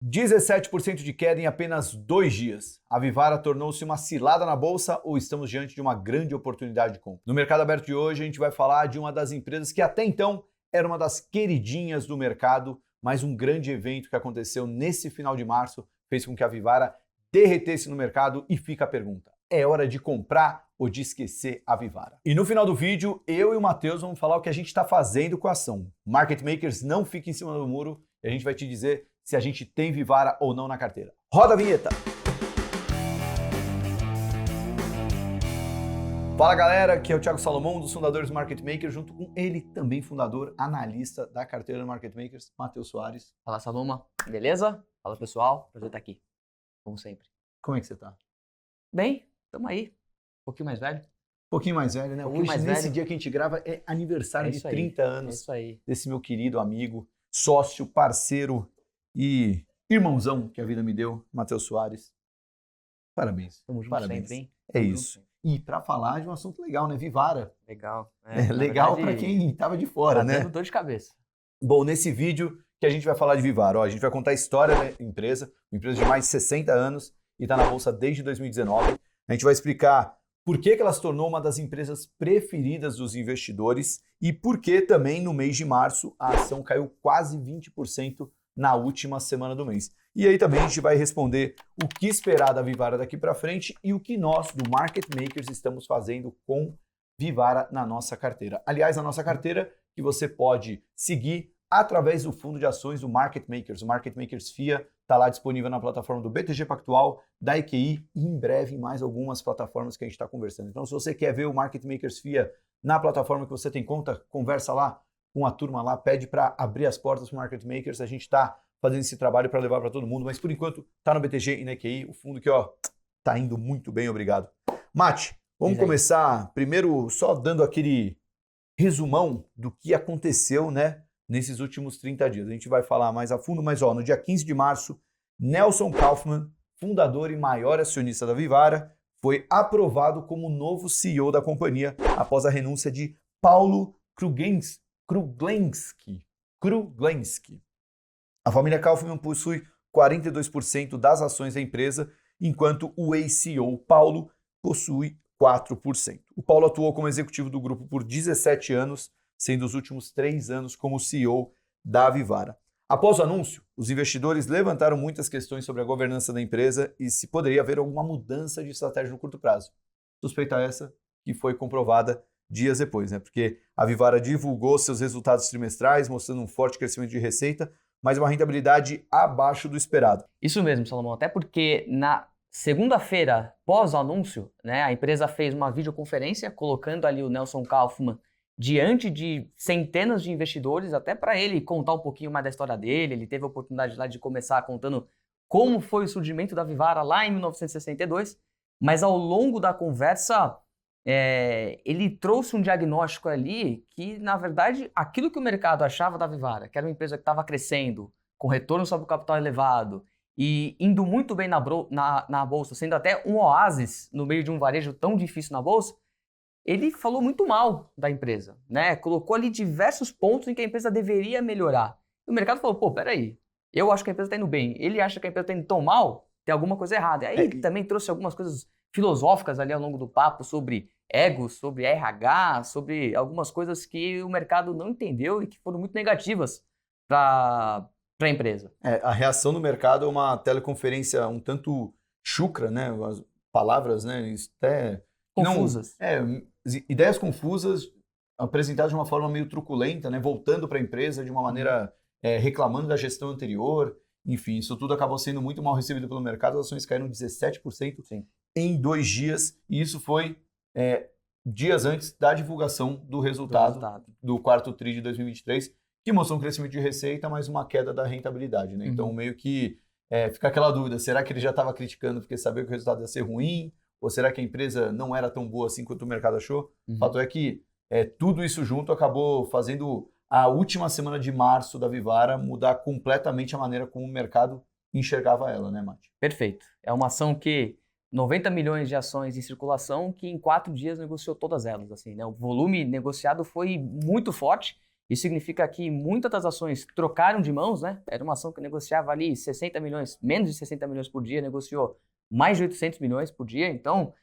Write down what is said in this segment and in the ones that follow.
17% de queda em apenas 2 dias. A Vivara tornou-se uma cilada na bolsa ou estamos diante de uma grande oportunidade de compra? No Mercado Aberto de hoje, a gente vai falar de uma das empresas que até então era uma das queridinhas do mercado, mas um grande evento que aconteceu nesse final de março fez com que a Vivara derretesse no mercado e fica a pergunta: é hora de comprar ou de esquecer a Vivara? E no final do vídeo, eu e o Matheus vamos falar o que a gente está fazendo com a ação. Market Makers não fica em cima do muro e a gente vai te dizer se a gente tem Vivara ou não na carteira. Roda a vinheta! Fala galera, aqui é o Thiago Salomão, um dos fundadores do Market Makers, junto com ele também fundador, analista da carteira do Market Makers, Matheus Soares. Fala Saloma, beleza? Fala pessoal, prazer estar aqui, como sempre. Como é que você tá? Bem, tamo aí, um pouquinho mais velho. Um pouquinho mais velho, né? Hoje, nesse dia que a gente grava, é aniversário de 30 anos desse meu querido amigo, sócio, parceiro e irmãozão que a vida me deu, Matheus Soares. Parabéns. Tamo junto Parabéns. sempre, hein? É isso. E para falar de um assunto legal, né? Vivara. Legal. Legal para quem estava de fora, né? Dando dor de cabeça. Bom, nesse vídeo que a gente vai falar de Vivara, ó, a gente vai contar a história da empresa, uma empresa de mais de 60 anos e está na bolsa desde 2019. A gente vai explicar por que ela se tornou uma das empresas preferidas dos investidores e por que também no mês de março a ação caiu quase 20% na última semana do mês. E aí também a gente vai responder o que esperar da Vivara daqui para frente e o que nós, do Market Makers, estamos fazendo com Vivara na nossa carteira. Aliás, a nossa carteira que você pode seguir através do fundo de ações do Market Makers. O Market Makers FIA está lá disponível na plataforma do BTG Pactual, da EQI e em breve em mais algumas plataformas que a gente está conversando. Então, se você quer ver o Market Makers FIA na plataforma que você tem conta, conversa lá com a turma lá, pede para abrir as portas para o Market Makers. A gente está fazendo esse trabalho para levar para todo mundo, mas por enquanto está no BTG e na EQI, o fundo que está indo muito bem, obrigado. Mate, vamos começar primeiro só dando aquele resumão do que aconteceu, né, nesses últimos 30 dias. A gente vai falar mais a fundo, mas no dia 15 de março, Nelson Kaufman, fundador e maior acionista da Vivara, foi aprovado como novo CEO da companhia após a renúncia de Paulo Kruglenski. A família Kaufman possui 42% das ações da empresa, enquanto o ex-CEO Paulo possui 4%. O Paulo atuou como executivo do grupo por 17 anos, sendo os últimos 3 anos como CEO da Vivara. Após o anúncio, os investidores levantaram muitas questões sobre a governança da empresa e se poderia haver alguma mudança de estratégia no curto prazo. Suspeita essa que foi comprovada dias depois, né? Porque a Vivara divulgou seus resultados trimestrais, mostrando um forte crescimento de receita, mas uma rentabilidade abaixo do esperado. Isso mesmo, Salomão, até porque na segunda-feira, pós o anúncio, né, a empresa fez uma videoconferência colocando ali o Nelson Kaufman diante de centenas de investidores, até para ele contar um pouquinho mais da história dele. Ele teve a oportunidade lá de começar contando como foi o surgimento da Vivara lá em 1962, mas ao longo da conversa ele trouxe um diagnóstico ali que, na verdade, aquilo que o mercado achava da Vivara, que era uma empresa que estava crescendo, com retorno sobre o capital elevado e indo muito bem na bolsa, sendo até um oásis no meio de um varejo tão difícil na bolsa, ele falou muito mal da empresa, né? Colocou ali diversos pontos em que a empresa deveria melhorar. E o mercado falou, pô, peraí, eu acho que a empresa está indo bem, ele acha que a empresa está indo tão mal, tem alguma coisa errada. E aí ele também trouxe algumas coisas filosóficas ali ao longo do papo sobre ego, sobre RH, sobre algumas coisas que o mercado não entendeu e que foram muito negativas para a empresa. A reação do mercado é uma teleconferência um tanto chucra, né? As palavras, né? Até confusas. Ideias confusas apresentadas de uma forma meio truculenta, né? Voltando para a empresa de uma maneira reclamando da gestão anterior. Enfim, isso tudo acabou sendo muito mal recebido pelo mercado. As ações caíram 17% em 2 dias. E isso foi dias antes da divulgação do resultado do quarto TRI de 2023, que mostrou um crescimento de receita, mas uma queda da rentabilidade, né? Então, meio que fica aquela dúvida, será que ele já estava criticando porque sabia que o resultado ia ser ruim? Ou será que a empresa não era tão boa assim quanto o mercado achou? O fato é que tudo isso junto acabou fazendo a última semana de março da Vivara mudar completamente a maneira como o mercado enxergava ela, né, Mate? Perfeito. É uma ação que 90 milhões de ações em circulação que em 4 dias negociou todas elas, assim, né? O volume negociado foi muito forte Isso significa que muitas das ações trocaram de mãos, né? Era uma ação que negociava ali 60 milhões, menos de 60 milhões por dia, negociou mais de 800 milhões por dia. Então,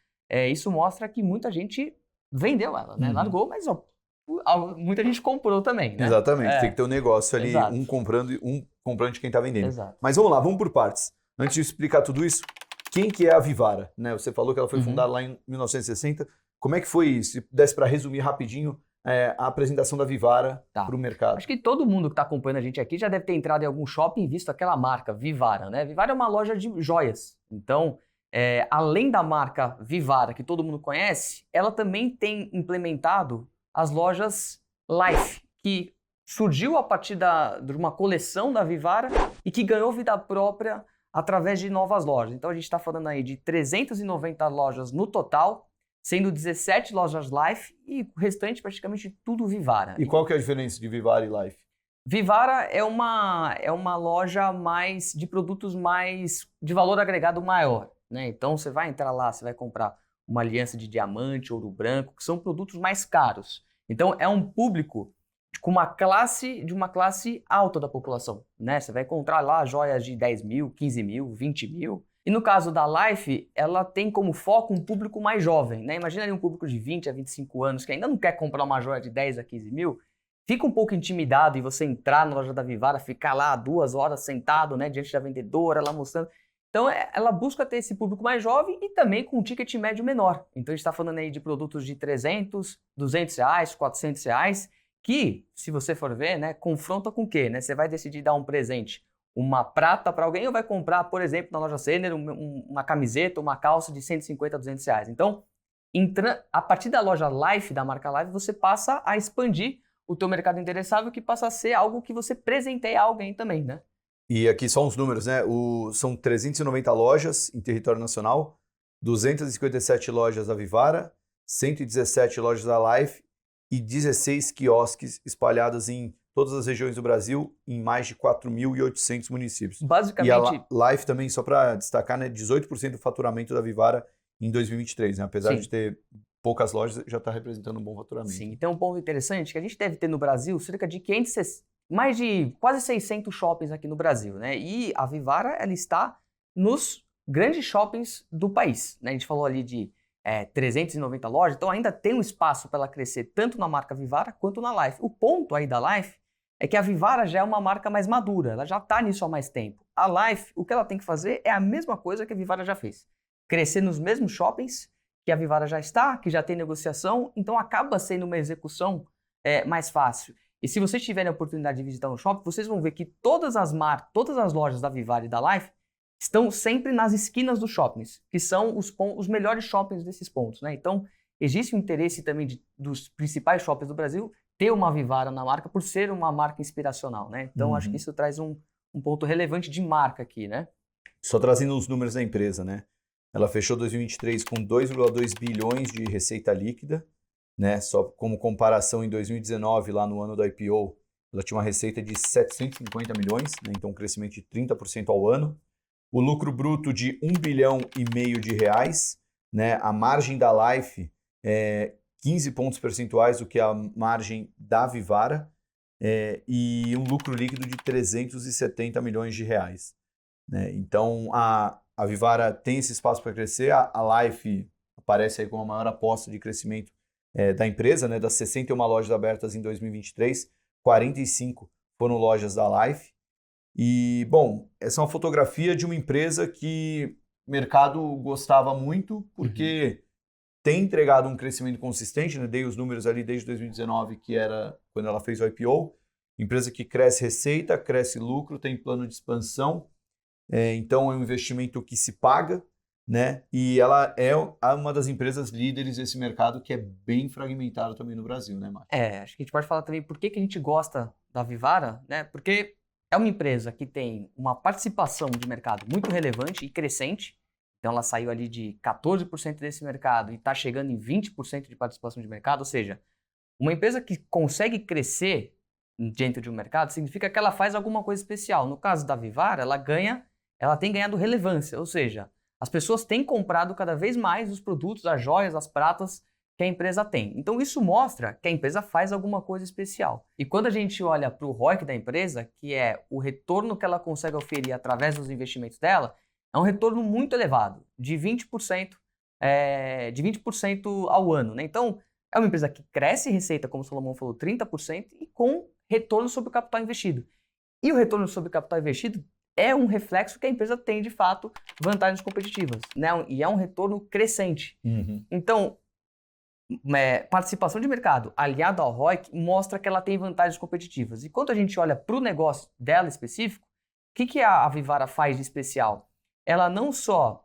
isso mostra que muita gente vendeu ela, né? Largou, mas muita gente comprou também, né? Exatamente, tem que ter um negócio ali, Exato. um comprando de quem está vendendo. Exato. Mas vamos lá, vamos por partes. Antes de explicar tudo isso, quem que é a Vivara? Né? Você falou que ela foi fundada lá em 1960. Como é que foi, se desse para resumir rapidinho, a apresentação da Vivara para o mercado? Acho que todo mundo que está acompanhando a gente aqui já deve ter entrado em algum shopping e visto aquela marca, Vivara, né? Vivara é uma loja de joias. Então, além da marca Vivara, que todo mundo conhece, ela também tem implementado as lojas Life, que surgiu a partir de uma coleção da Vivara e que ganhou vida própria através de novas lojas. Então a gente está falando aí de 390 lojas no total, sendo 17 lojas Life e o restante praticamente tudo Vivara. E qual que é a diferença de Vivara e Life? Vivara é uma loja mais de produtos mais de valor agregado maior, né? Então você vai entrar lá, você vai comprar uma aliança de diamante, ouro branco, que são produtos mais caros. Então é um público de uma classe alta da população, né? Você vai encontrar lá joias de 10 mil, 15 mil, 20 mil. E no caso da Life, ela tem como foco um público mais jovem, né? Imagina ali um público de 20 a 25 anos que ainda não quer comprar uma joia de 10 a 15 mil, fica um pouco intimidado em você entrar na loja da Vivara, ficar lá 2 horas sentado, né, diante da vendedora, ela mostrando. Então, ela busca ter esse público mais jovem e também com um ticket médio menor. Então, a gente está falando aí de produtos de 300, 200 reais, 400 reais, que, se você for ver, né, confronta com o quê? Né? Você vai decidir dar um presente, uma prata para alguém ou vai comprar, por exemplo, na loja Senner, uma camiseta, uma calça de 150 a 200 reais. Então, a partir da loja Life, da marca Life, você passa a expandir o teu mercado endereçável, que passa a ser algo que você presenteia a alguém também, né? E aqui só uns números, né? São 390 lojas em território nacional, 257 lojas da Vivara, 117 lojas da Life e 16 quiosques espalhados em todas as regiões do Brasil, em mais de 4.800 municípios. Basicamente... E a Life também, só para destacar, né, 18% do faturamento da Vivara em 2023, né? Apesar de ter poucas lojas, já está representando um bom faturamento. Sim, tem um ponto interessante que a gente deve ter no Brasil cerca de mais de quase 600 shoppings aqui no Brasil, né? E a Vivara, ela está nos grandes shoppings do país, né? A gente falou ali de 390 lojas, então ainda tem um espaço para ela crescer tanto na marca Vivara quanto na Life. O ponto aí da Life é que a Vivara já é uma marca mais madura, ela já está nisso há mais tempo. A Life, o que ela tem que fazer é a mesma coisa que a Vivara já fez. Crescer nos mesmos shoppings que a Vivara já está, que já tem negociação, então acaba sendo uma execução mais fácil. E se vocês tiverem a oportunidade de visitar um shopping, vocês vão ver que todas as lojas da Vivara e da Life estão sempre nas esquinas dos shoppings, que são os melhores shoppings desses pontos, né? Então, existe um interesse também dos principais shoppings do Brasil ter uma Vivara na marca por ser uma marca inspiracional, né? Então, acho que isso traz um ponto relevante de marca aqui, né? Só trazendo os números da empresa, né? Ela fechou 2023 com 2,2 bilhões de receita líquida, né? Só como comparação, em 2019, lá no ano do IPO, ela tinha uma receita de 750 milhões, né? Então um crescimento de 30% ao ano. O lucro bruto de 1,5 bilhão de reais, né? A margem da Life é 15 pontos percentuais do que a margem da Vivara, e um lucro líquido de 370 milhões de reais, né? Então a Vivara tem esse espaço para crescer, a Life aparece aí como a maior aposta de crescimento da empresa, né? Das 61 lojas abertas em 2023, 45 foram lojas da Life. E, bom, essa é uma fotografia de uma empresa que o mercado gostava muito, porque tem entregado um crescimento consistente, né? Dei os números ali desde 2019, que era quando ela fez o IPO. Empresa que cresce receita, cresce lucro, tem plano de expansão. Então é um investimento que se paga, né? E ela é uma das empresas líderes desse mercado, que é bem fragmentado também no Brasil, né, Márcio? Acho que a gente pode falar também por que a gente gosta da Vivara, né? Porque é uma empresa que tem uma participação de mercado muito relevante e crescente. Então ela saiu ali de 14% desse mercado e está chegando em 20% de participação de mercado. Ou seja, uma empresa que consegue crescer dentro de um mercado significa que ela faz alguma coisa especial. No caso da Vivara, ela tem ganhado relevância, ou seja, as pessoas têm comprado cada vez mais os produtos, as joias, as pratas que a empresa tem. Então, isso mostra que a empresa faz alguma coisa especial. E quando a gente olha para o ROIC da empresa, que é o retorno que ela consegue oferir através dos investimentos dela, é um retorno muito elevado, de 20%, de 20% ao ano, né? Então, é uma empresa que cresce receita, como o Salomão falou, 30% e com retorno sobre o capital investido. E o retorno sobre o capital investido é um reflexo que a empresa tem, de fato, vantagens competitivas, né? E é um retorno crescente. Então, participação de mercado aliado ao ROIC mostra que ela tem vantagens competitivas. E quando a gente olha para o negócio dela específico, o que a Vivara faz de especial? Ela não só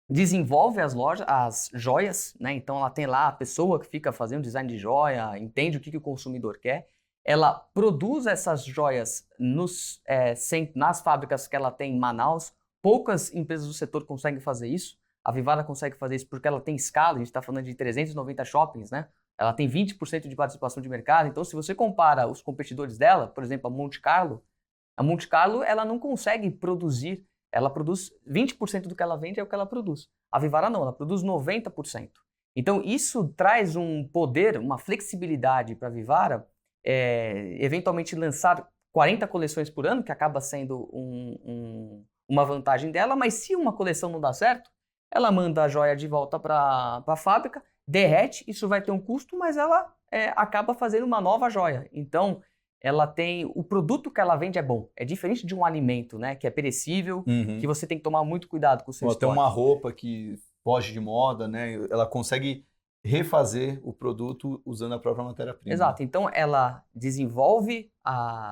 desenvolve as joias, né? Então ela tem lá a pessoa que fica fazendo design de joia, entende o que o consumidor quer. Ela produz essas joias nas fábricas que ela tem em Manaus. Poucas empresas do setor conseguem fazer isso. A Vivara consegue fazer isso porque ela tem escala, a gente está falando de 390 shoppings, né? Ela tem 20% de participação de mercado. Então, se você compara os competidores dela, por exemplo, a Monte Carlo ela não consegue produzir, ela produz 20% do que ela vende é o que ela produz. A Vivara não, ela produz 90%. Então, isso traz um poder, uma flexibilidade para a Vivara, eventualmente lançar 40 coleções por ano, que acaba sendo uma vantagem dela, mas se uma coleção não dá certo, ela manda a joia de volta para a fábrica, derrete, isso vai ter um custo, mas ela acaba fazendo uma nova joia. Então, ela tem... O produto que ela vende é bom. É diferente de um alimento, né? Que é perecível, que você tem que tomar muito cuidado com o seu Ou até estoque. uma roupa que foge de moda, né? Ela consegue refazer o produto usando a própria matéria-prima. Exato. Então, ela desenvolve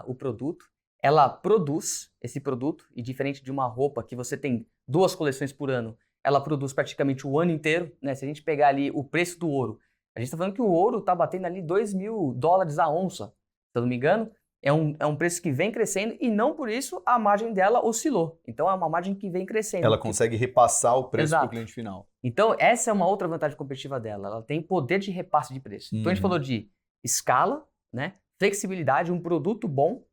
o produto, ela produz esse produto, e diferente de uma roupa que você tem 2 coleções por ano, ela produz praticamente o ano inteiro, né? Se a gente pegar ali o preço do ouro, a gente está falando que o ouro está batendo ali $2.000 a onça, se eu não me engano. É um preço que vem crescendo e não por isso a margem dela oscilou. Então é uma margem que vem crescendo. Ela consegue repassar o preço para o Exato. cliente final. Então essa é uma outra vantagem competitiva dela. Ela tem poder de repasse de preço. Então a gente falou de escala, né? Flexibilidade, um produto bom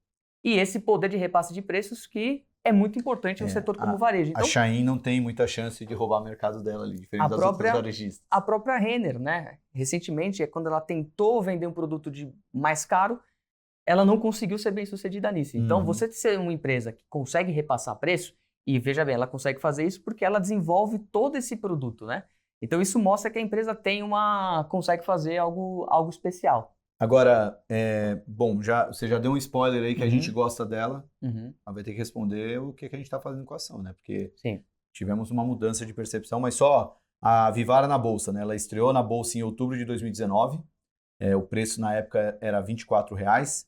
e esse poder de repasse de preços que é muito importante no setor como varejo. Então, a Shein não tem muita chance de roubar o mercado dela ali, diferente das outras varejistas. A própria Renner, né? Recentemente, quando ela tentou vender um produto mais caro, ela não conseguiu ser bem sucedida nisso. Então, você ser uma empresa que consegue repassar preço, e veja bem, ela consegue fazer isso porque ela desenvolve todo esse produto, né? Então, isso mostra que a empresa consegue fazer algo especial. Agora, bom, você já deu um spoiler aí que a gente gosta dela, mas vai ter que responder o que a gente está fazendo com a ação, né? Porque tivemos uma mudança de percepção, mas só a Vivara na Bolsa, né? Ela estreou na Bolsa em outubro de 2019, o preço na época era R$ 24,00.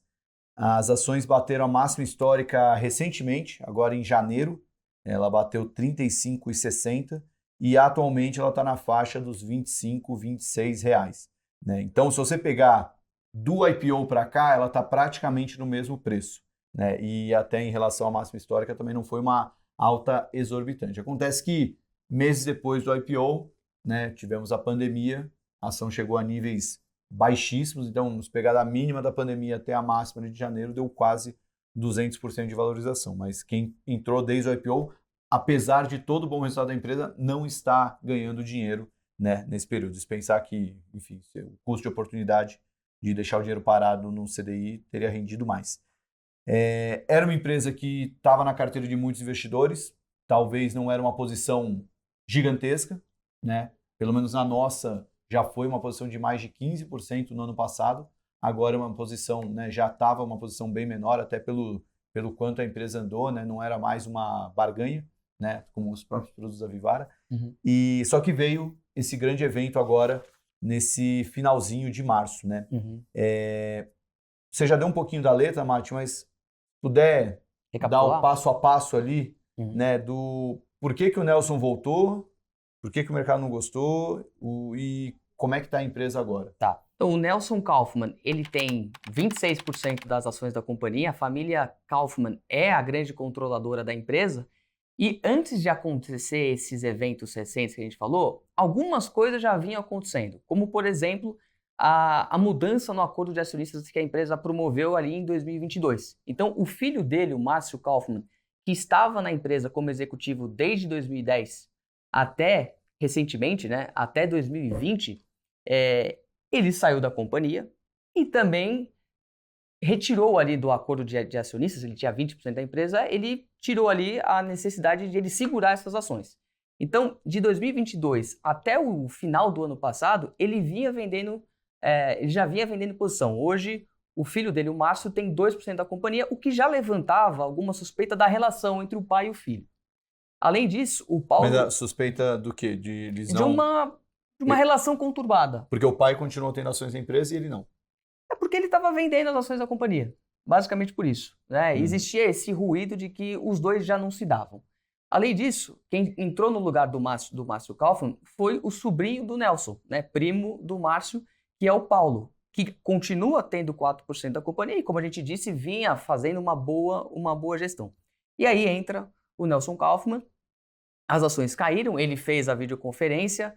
As ações bateram a máxima histórica recentemente, agora em janeiro, ela bateu R$ 35,60 e atualmente ela está na faixa dos R$ 25, R$ 26,00, né? Então, se você pegar do IPO para cá, ela está praticamente no mesmo preço, né? E até em relação à máxima histórica também não foi uma alta exorbitante. Acontece que meses depois do IPO, né, tivemos a pandemia, a ação chegou a níveis baixíssimos, então se pegar da mínima da pandemia até a máxima de janeiro, deu quase 200% de valorização. Mas quem entrou desde o IPO, apesar de todo o bom resultado da empresa, não está ganhando dinheiro, né, nesse período. Se pensar que, enfim, o custo de oportunidade de deixar o dinheiro parado no CDI teria rendido mais. Era uma empresa que estava na carteira de muitos investidores, talvez não era uma posição gigantesca, né? Pelo menos na nossa já foi uma posição de mais de 15% no ano passado, agora é uma posição, né, já estava uma posição bem menor, até pelo quanto a empresa andou, né? Não era mais uma barganha, né, como os próprios produtos da Vivara. E só que veio esse grande evento agora, nesse finalzinho de março, né? Você já deu um pouquinho da letra, Mati, mas puder dar o passo a passo ali, né, do por que o Nelson voltou, por que o mercado não gostou e como é que está a empresa agora? Tá. Então, o Nelson Kaufman, ele tem 26% das ações da companhia, a família Kaufman é a grande controladora da empresa. E antes de acontecer esses eventos recentes que a gente falou, algumas coisas já vinham acontecendo, como, por exemplo, a mudança no acordo de acionistas que a empresa promoveu ali em 2022. Então, o filho dele, o Márcio Kaufman, que estava na empresa como executivo desde 2010 até recentemente, né, até 2020, ele saiu da companhia e também retirou ali do acordo de acionistas, ele tinha 20% da empresa, ele tirou ali a necessidade de ele segurar essas ações. Então, de 2022 até o final do ano passado, ele já vinha vendendo posição. Hoje, o filho dele, o Márcio, tem 2% da companhia, o que já levantava alguma suspeita da relação entre o pai e o filho. Além disso, o Paulo... Mas a suspeita do quê? De eles de não... uma relação conturbada. Porque o pai continuou tendo ações da empresa e ele não. É porque ele estava vendendo as ações da companhia. Basicamente por isso. Né? Existia esse ruído de que os dois já não se davam. Além disso, quem entrou no lugar do Márcio Kaufmann foi o sobrinho do Nelson, né? Primo do Márcio, que é o Paulo, que continua tendo 4% da companhia e, como a gente disse, vinha fazendo uma boa gestão. E aí entra o Nelson Kaufmann, as ações caíram, ele fez a videoconferência,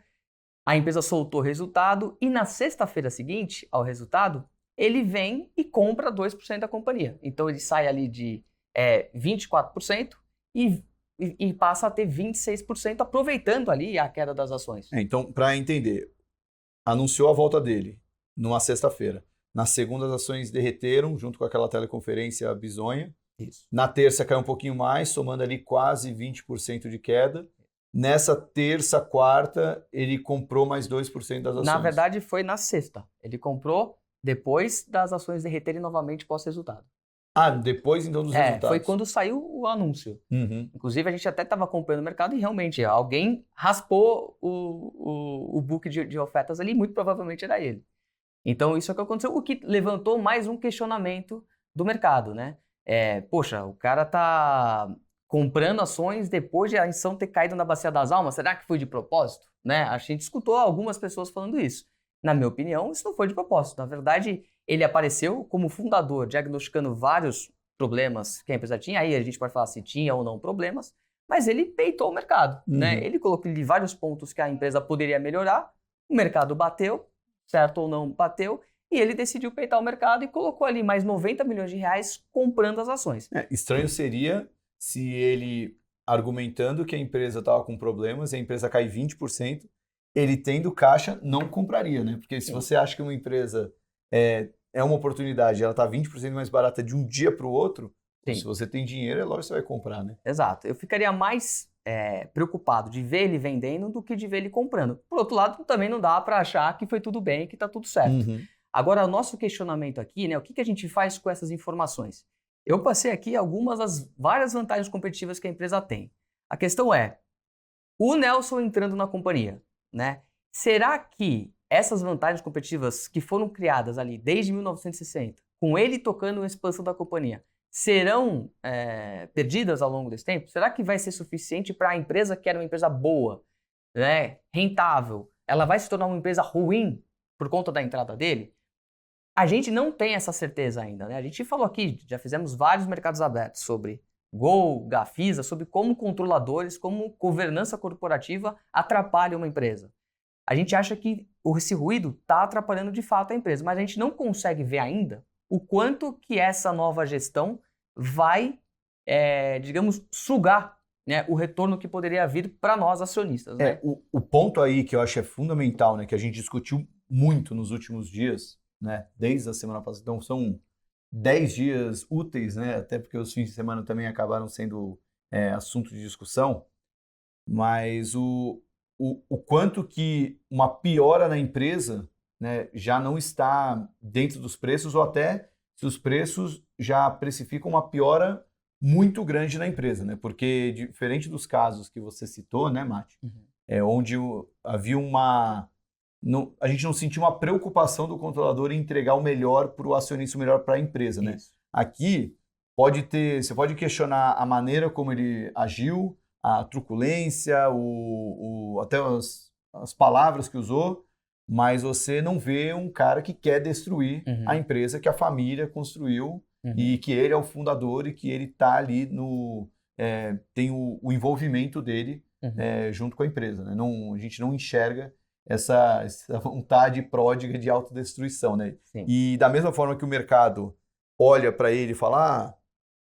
a empresa soltou o resultado e na sexta-feira seguinte ao resultado, ele vem e compra 2% da companhia. Então ele sai ali de 24% e passa a ter 26%, aproveitando ali a queda das ações. Então, para entender, anunciou a volta dele numa sexta-feira. Na segunda, as ações derreteram, junto com aquela teleconferência bizonha. Isso. Na terça, caiu um pouquinho mais, somando ali quase 20% de queda. Nessa terça, quarta, ele comprou mais 2% das ações. Na verdade, foi na sexta. Ele comprou depois das ações derreterem novamente pós-resultado. Ah, depois então dos resultados. Foi quando saiu o anúncio. Inclusive, a gente até estava acompanhando o mercado e realmente alguém raspou o book de ofertas ali, muito provavelmente era ele. Então, isso é o que aconteceu, o que levantou mais um questionamento do mercado, né? Poxa, o cara tá comprando ações depois de a ação ter caído na bacia das almas, será que foi de propósito? Né? A gente escutou algumas pessoas falando isso. Na minha opinião, isso não foi de propósito. Na verdade, ele apareceu como fundador, diagnosticando vários problemas que a empresa tinha. Aí a gente pode falar se tinha ou não problemas, mas ele peitou o mercado. Né? Ele colocou ali vários pontos que a empresa poderia melhorar, o mercado bateu, certo ou não bateu, e ele decidiu peitar o mercado e colocou ali mais 90 milhões de reais comprando as ações. Estranho seria se ele, argumentando que a empresa estava com problemas e a empresa cai 20%, ele tendo caixa não compraria, né? Porque se você acha que uma empresa é uma oportunidade, ela está 20% mais barata de um dia para o outro, se você tem dinheiro, é lógico que você vai comprar, né? Exato. Eu ficaria mais preocupado de ver ele vendendo do que de ver ele comprando. Por outro lado, também não dá para achar que foi tudo bem, que está tudo certo. Agora, o nosso questionamento aqui, né? O que a gente faz com essas informações? Eu passei aqui algumas das várias vantagens competitivas que a empresa tem. A questão é, o Nelson entrando na companhia, né? Será que essas vantagens competitivas que foram criadas ali desde 1960, com ele tocando a expansão da companhia, serão perdidas ao longo desse tempo? Será que vai ser suficiente para a empresa que era uma empresa boa, né? Rentável? Ela vai se tornar uma empresa ruim por conta da entrada dele? A gente não tem essa certeza ainda, né? A gente falou aqui, já fizemos vários mercados abertos sobre Gol, Gafisa, sobre como controladores, como governança corporativa atrapalha uma empresa. A gente acha que esse ruído está atrapalhando de fato a empresa, mas a gente não consegue ver ainda o quanto que essa nova gestão vai, digamos, sugar, né, o retorno que poderia vir para nós acionistas. Né? O ponto aí que eu acho fundamental, né, que a gente discutiu muito nos últimos dias, né, desde a semana passada, então são 10 dias úteis, né, até porque os fins de semana também acabaram sendo assunto de discussão, mas o quanto que uma piora na empresa, né, já não está dentro dos preços, ou até se os preços já precificam uma piora muito grande na empresa, né? Porque diferente dos casos que você citou, né, Mati? Onde havia a gente não sentia uma preocupação do controlador em entregar o melhor para o acionista, o melhor para a empresa, né? Aqui você pode questionar a maneira como ele agiu, a truculência, até as palavras que usou, mas você não vê um cara que quer destruir a empresa que a família construiu e que ele é o fundador e que ele está ali tem o envolvimento dele junto com a empresa, né? A gente não enxerga essa vontade pródiga de autodestruição, né? E da mesma forma que o mercado olha para ele e fala,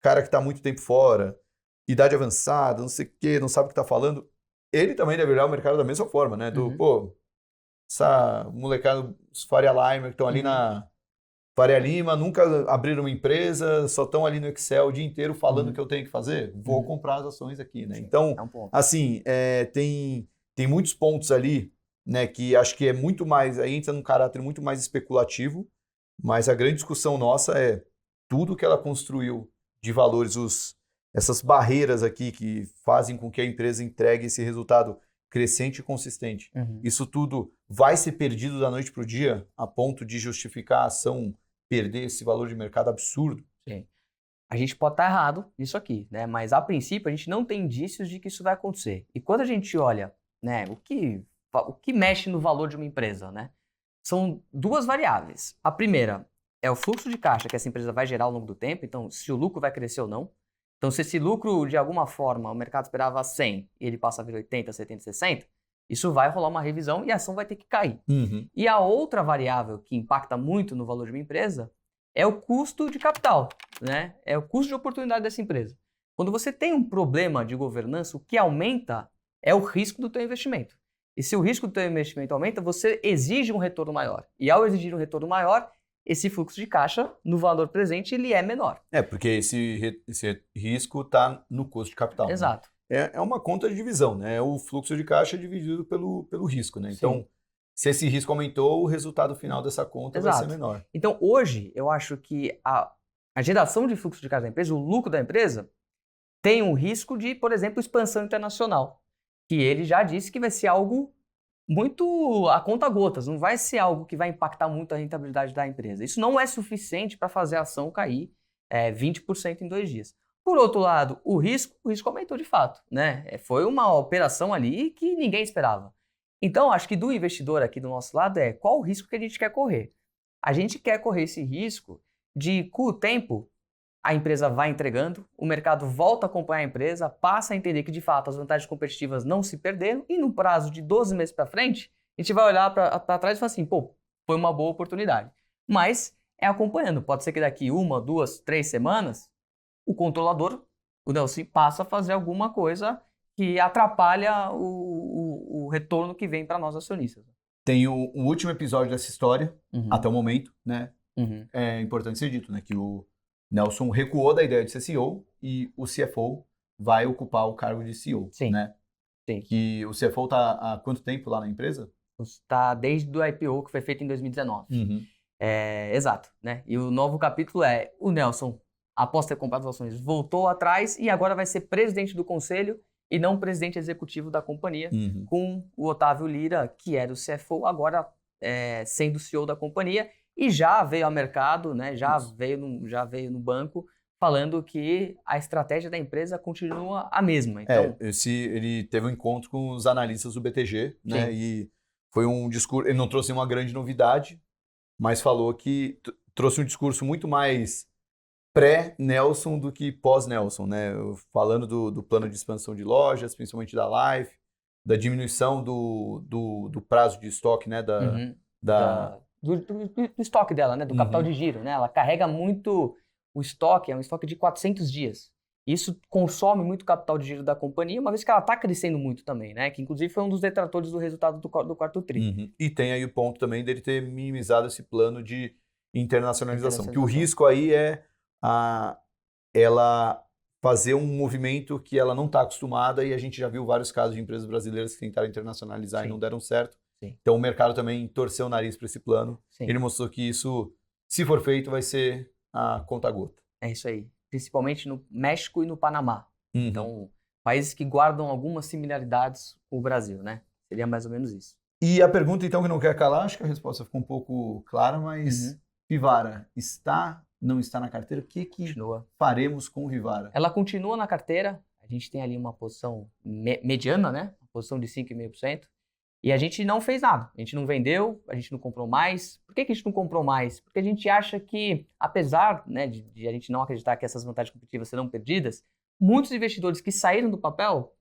cara que está muito tempo fora, idade avançada, não sei o quê, não sabe o que está falando, ele também deve olhar o mercado da mesma forma, né? essa molecada, os Faria Limer, que estão ali na Faria Lima, nunca abriram uma empresa, só estão ali no Excel o dia inteiro falando o que eu tenho que fazer. Vou comprar as ações aqui, né? Então, assim, tem muitos pontos ali, né, que acho que é muito mais, aí entra num caráter muito mais especulativo, mas a grande discussão nossa é tudo que ela construiu de valores, essas barreiras aqui que fazem com que a empresa entregue esse resultado crescente e consistente. Isso tudo vai ser perdido da noite para o dia a ponto de justificar a ação perder esse valor de mercado absurdo? Sim. A gente pode estar errado nisso aqui, né? Mas a princípio a gente não tem indícios de que isso vai acontecer. E quando a gente olha, né, o que mexe no valor de uma empresa, né? São duas variáveis. A primeira é o fluxo de caixa que essa empresa vai gerar ao longo do tempo, então se o lucro vai crescer ou não. Então se esse lucro, de alguma forma, o mercado esperava 100 e ele passa a vir 80, 70, 60, isso vai rolar uma revisão e a ação vai ter que cair. E a outra variável que impacta muito no valor de uma empresa é o custo de capital, né? É o custo de oportunidade dessa empresa. Quando você tem um problema de governança, o que aumenta é o risco do teu investimento. E se o risco do teu investimento aumenta, você exige um retorno maior. E ao exigir um retorno maior, esse fluxo de caixa, no valor presente, ele é menor. Porque esse risco está no custo de capital. Exato. Né? É uma conta de divisão, né? O fluxo de caixa é dividido pelo risco, né? Então, se esse risco aumentou, o resultado final dessa conta vai ser menor. Então, hoje, eu acho que a geração de fluxo de caixa da empresa, o lucro da empresa, tem um risco de, por exemplo, expansão internacional. Que ele já disse que vai ser algo muito a conta-gotas, não vai ser algo que vai impactar muito a rentabilidade da empresa. Isso não é suficiente para fazer a ação cair 20% em 2 dias. Por outro lado, o risco aumentou de fato, né? Foi uma operação ali que ninguém esperava. Então, acho que do investidor aqui do nosso lado qual o risco que a gente quer correr? A gente quer correr esse risco de, com o tempo, a empresa vai entregando, o mercado volta a acompanhar a empresa, passa a entender que, de fato, as vantagens competitivas não se perderam e, no prazo de 12 meses para frente, a gente vai olhar para trás e falar assim, pô, foi uma boa oportunidade. Mas é acompanhando. Pode ser que daqui 1, 2, 3 semanas, o controlador, o Nelson, passa a fazer alguma coisa que atrapalha o retorno que vem para nós acionistas. Tem o último episódio dessa história, até o momento, né? É importante ser dito, né? Que o Nelson recuou da ideia de ser CEO e o CFO vai ocupar o cargo de CEO, né? Sim. Que o CFO está há quanto tempo lá na empresa? Está desde o IPO, que foi feito em 2019. Exato, né? E o novo capítulo o Nelson, após ter comprado as ações, voltou atrás e agora vai ser presidente do conselho e não presidente executivo da companhia, com o Otávio Lira, que era o CFO, agora sendo CEO da companhia. E já veio ao mercado, né? Já veio no banco falando que a estratégia da empresa continua a mesma. Então, ele teve um encontro com os analistas do BTG, né? E foi um discurso. Ele não trouxe uma grande novidade, mas falou que trouxe um discurso muito mais pré-Nelson do que pós-Nelson, né? Falando do plano de expansão de lojas, principalmente da Life, da diminuição do prazo de estoque, né? Do estoque dela, né? Do capital de giro, né? Ela carrega muito o estoque, é um estoque de 400 dias. Isso consome muito capital de giro da companhia, uma vez que ela está crescendo muito também, né? Que inclusive foi um dos detratores do resultado do quarto tri. E tem aí o ponto também dele ter minimizado esse plano de internacionalização. Que o risco aí ela fazer um movimento que ela não está acostumada e a gente já viu vários casos de empresas brasileiras que tentaram internacionalizar e não deram certo. Então o mercado também torceu o nariz para esse plano. Ele mostrou que isso, se for feito, vai ser a conta-gota. É isso aí. Principalmente no México e no Panamá. Então, países que guardam algumas similaridades com o Brasil, né? Seria mais ou menos isso. E a pergunta, então, que não quer calar, acho que a resposta ficou um pouco clara, mas Vivara não está na carteira? O que faremos com Vivara? Ela continua na carteira. A gente tem ali uma posição mediana, né? Uma posição de 5,5%. E a gente não fez nada, a gente não vendeu, a gente não comprou mais. Por que a gente não comprou mais? Porque a gente acha que, apesar, né, de a gente não acreditar que essas vantagens competitivas serão perdidas, muitos investidores que saíram do papel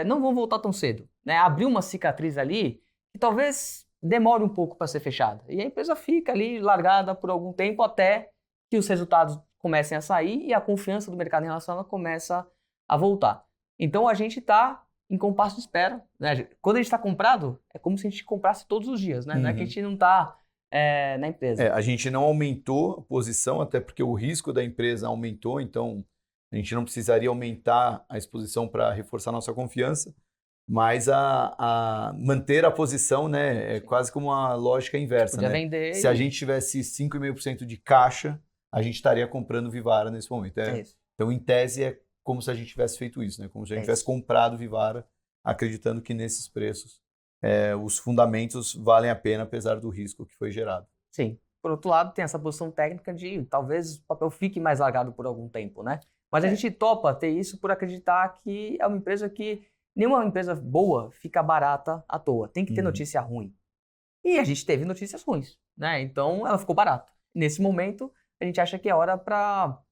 não vão voltar tão cedo. Né? Abriu uma cicatriz ali que talvez demore um pouco para ser fechada. E a empresa fica ali largada por algum tempo até que os resultados comecem a sair e a confiança do mercado em relação a ela começa a voltar. Então a gente está em compasso de espera, né? Quando a gente está comprado, é como se a gente comprasse todos os dias, né? Não é que a gente não está na empresa. A gente não aumentou a posição, até porque o risco da empresa aumentou, então a gente não precisaria aumentar a exposição para reforçar nossa confiança, mas a manter a posição, né, é quase como uma lógica inversa, Podia né? vender Se a gente tivesse 5,5% de caixa, a gente estaria comprando Vivara nesse momento. isso. Então, em tese, é como se a gente tivesse feito isso, né? Como se a gente tivesse comprado Vivara, acreditando que nesses preços os fundamentos valem a pena, apesar do risco que foi gerado. Sim. Por outro lado, tem essa posição técnica de talvez o papel fique mais largado por algum tempo, né? Mas a gente topa ter isso por acreditar que é uma empresa que nenhuma empresa boa fica barata à toa. Tem que ter notícia ruim. E a gente teve notícias ruins, né? Então ela ficou barata. Nesse momento, a gente acha que é hora para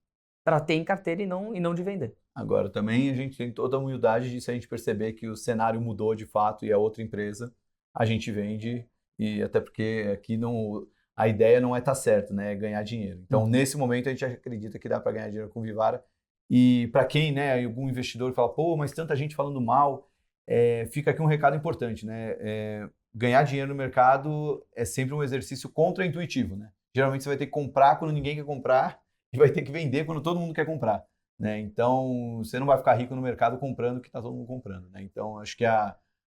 ter em carteira e não de vender. Agora, também a gente tem toda a humildade de, se a gente perceber que o cenário mudou de fato e é outra empresa, a gente vende, e até porque aqui a ideia não é estar certo, né? É ganhar dinheiro. Então, nesse momento, a gente acredita que dá para ganhar dinheiro com Vivara. E para quem, né, algum investidor fala, pô, mas tanta gente falando mal, fica aqui um recado importante, né? Ganhar dinheiro no mercado é sempre um exercício contra-intuitivo, né? Geralmente você vai ter que comprar quando ninguém quer comprar e vai ter que vender quando todo mundo quer comprar, né? Então, você não vai ficar rico no mercado comprando o que está todo mundo comprando, né? Então, acho que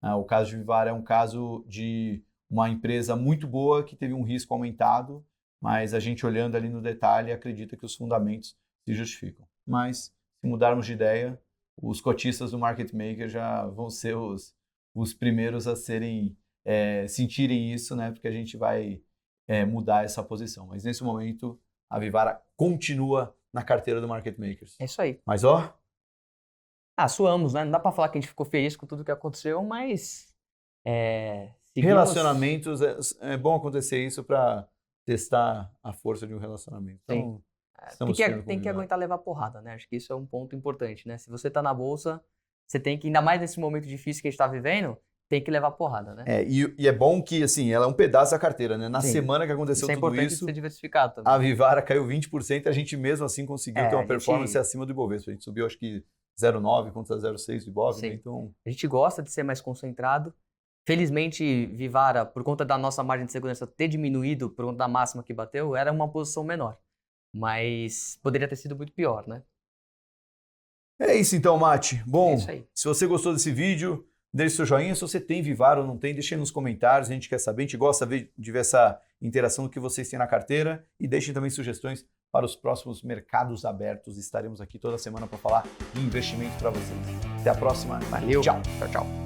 o caso de Vivara é um caso de uma empresa muito boa que teve um risco aumentado, mas a gente olhando ali no detalhe acredita que os fundamentos se justificam. Mas, se mudarmos de ideia, os cotistas do Market Maker já vão ser os primeiros a sentirem isso, né? Porque a gente vai mudar essa posição. Mas nesse momento, a Vivara continua na carteira do Market Makers. É isso aí. Mas suamos, né? Não dá para falar que a gente ficou feliz com tudo que aconteceu, mas relacionamentos, é bom acontecer isso para testar a força de um relacionamento. Então, tem que aguentar levar porrada, né? Acho que isso é um ponto importante, né? Se você está na bolsa, você tem que, ainda mais nesse momento difícil que a gente está vivendo, tem que levar porrada, né? E é bom que, assim, ela é um pedaço da carteira, né? Na semana que aconteceu tudo isso, ser diversificado também. A Vivara caiu 20% e a gente mesmo assim conseguiu ter uma performance acima do Ibovespa. A gente subiu, acho que 0,9 contra 0,6 do Ibov, né? Então... A gente gosta de ser mais concentrado. Felizmente, Vivara, por conta da nossa margem de segurança ter diminuído por conta da máxima que bateu, era uma posição menor. Mas poderia ter sido muito pior, né? É isso então, Mati. Bom, isso aí. Se você gostou desse vídeo, deixe seu joinha. Se você tem Vivara ou não tem, deixe aí nos comentários. A gente quer saber, a gente gosta de ver essa interação que vocês têm na carteira. E deixem também sugestões para os próximos mercados abertos. Estaremos aqui toda semana para falar de investimento para vocês. Até a próxima. Valeu. Tchau. Tchau, tchau.